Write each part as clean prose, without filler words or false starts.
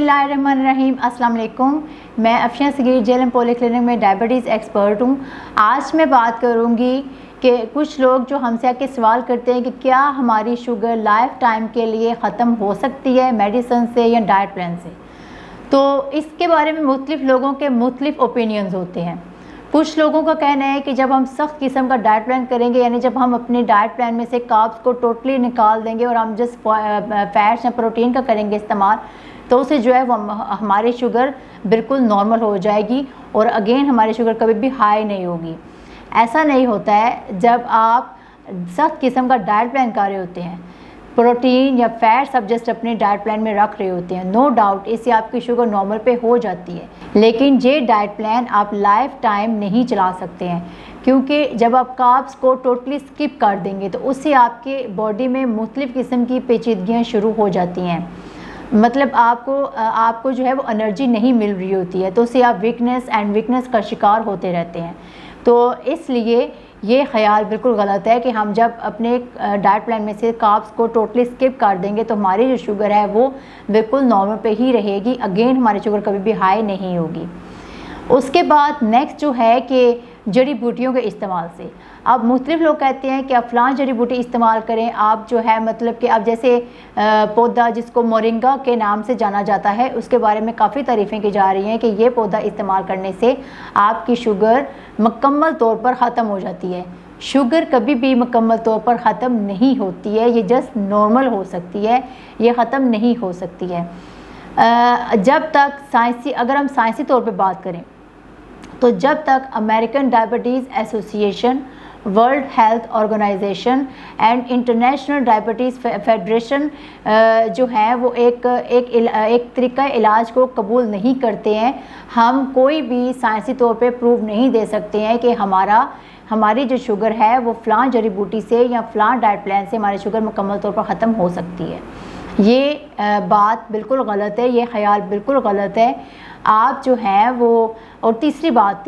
बिस्मिल्लाहिर्रहमानिर्रहीम। अस्सलाम वालेकुम। मैं Afsha Saghir JLM poly clinic में डायबिटीज़ एक्सपर्ट हूँ। आज मैं बात करूँगी कि कुछ लोग जो हमसे आके सवाल करते हैं कि क्या हमारी शुगर लाइफ टाइम के लिए ख़त्म हो सकती है मेडिसिन से या डाइट प्लान से। तो इसके बारे में मुख्तलिफ़ लोगों के मुख्तलिफ़ ओपिनियंस होते हैं। कुछ लोगों का कहना है कि जब हम सख्त किस्म का डाइट प्लान करेंगे, यानी जब हम अपने डाइट प्लान में से कार्ब्स को टोटली निकाल देंगे और हम जस्ट फैट्स या प्रोटीन का करेंगे इस्तेमाल, तो उससे जो है वो हमारी शुगर बिल्कुल नॉर्मल हो जाएगी और अगेन हमारी शुगर कभी भी हाई नहीं होगी। ऐसा नहीं होता है। जब आप सख्त किस्म का डाइट प्लान कर रहे होते हैं, प्रोटीन या फैट सब जस्ट अपने डाइट प्लान में रख रहे होते हैं, नो डाउट इससे आपकी शुगर नॉर्मल पे हो जाती है। लेकिन ये डाइट प्लान आप लाइफ टाइम नहीं चला सकते हैं, क्योंकि जब आप कार्ब्स को टोटली स्किप कर देंगे तो उससे आपके बॉडी में मुख्तलिफ़ किस्म की पेचीदगियाँ शुरू हो जाती हैं। मतलब आपको जो है वो एनर्जी नहीं मिल रही होती है, तो उससे आप वीकनेस का शिकार होते रहते हैं। तो इसलिए ये ख्याल बिल्कुल गलत है कि हम जब अपने डाइट प्लान में से कार्ब्स को टोटली स्किप कर देंगे तो हमारी जो शुगर है वो बिल्कुल नॉर्मल पे ही रहेगी। अगेन हमारी शुगर कभी भी हाई नहीं होगी। उसके बाद नेक्स्ट जो है कि जड़ी बूटियों के इस्तेमाल से, अब मुख्तलिफ़ लोग कहते हैं कि आप फ़लाँ जड़ी बूटी इस्तेमाल करें। आप जो है मतलब कि अब जैसे पौधा जिसको मोरिंगा के नाम से जाना जाता है, उसके बारे में काफ़ी तारीफ़ें की जा रही हैं कि ये पौधा इस्तेमाल करने से आपकी शुगर मुकम्मल तौर पर ख़त्म हो जाती है। शुगर कभी भी मुकम्मल तौर पर ख़त्म नहीं होती है, ये जस्ट नॉर्मल हो सकती है, ये ख़त्म नहीं हो सकती है। जब तक अगर हम साइंसी तौर पे बात करें तो जब तक American diabetes association, world health organization and international diabetes federation जो है वो एक तरीक़ा इलाज को कबूल नहीं करते हैं, हम कोई भी साइंसी तौर पे प्रूव नहीं दे सकते हैं कि हमारी जो शुगर है वो फ़लाँ जड़ी बूटी से या फ़लाँ डाइट प्लान से हमारी शुगर मुकम्मल तौर पर ख़त्म हो सकती है। ये बात बिल्कुल गलत है, ये ख्याल बिल्कुल गलत है। आप जो हैं वो, और तीसरी बात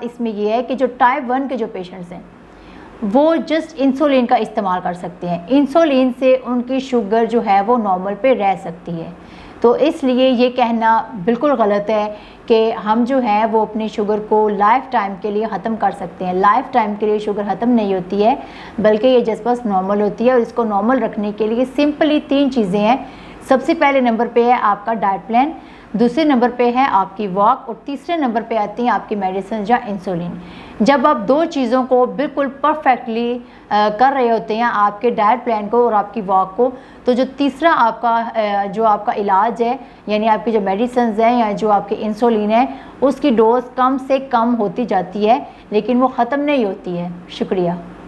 इसमें ये है कि जो टाइप 1 के जो पेशेंट्स हैं वो जस्ट इंसुलिन का इस्तेमाल कर सकते हैं। इंसुलिन से उनकी शुगर जो है वो नॉर्मल पे रह सकती है। तो इसलिए ये कहना बिल्कुल गलत है कि हम जो है वो अपनी शुगर को लाइफ टाइम के लिए ख़त्म कर सकते हैं। लाइफ टाइम के लिए शुगर ख़त्म नहीं होती है, बल्कि ये जस्ट बस नॉर्मल होती है। और इसको नॉर्मल रखने के लिए सिंपली 3 चीज़ें हैं। सबसे पहले नंबर पे है आपका डाइट प्लान, दूसरे नंबर पे है आपकी वॉक, और तीसरे नंबर पे आती हैं आपकी मेडिसिन या इंसुलिन। जब आप 2 चीज़ों को बिल्कुल परफेक्टली कर रहे होते हैं, आपके डाइट प्लान को और आपकी वॉक को, तो जो तीसरा आपका इलाज है, यानी आपकी जो मेडिसिन हैं या जो आपके इंसुलिन है, उसकी डोज कम से कम होती जाती है, लेकिन वो ख़त्म नहीं होती है। शुक्रिया।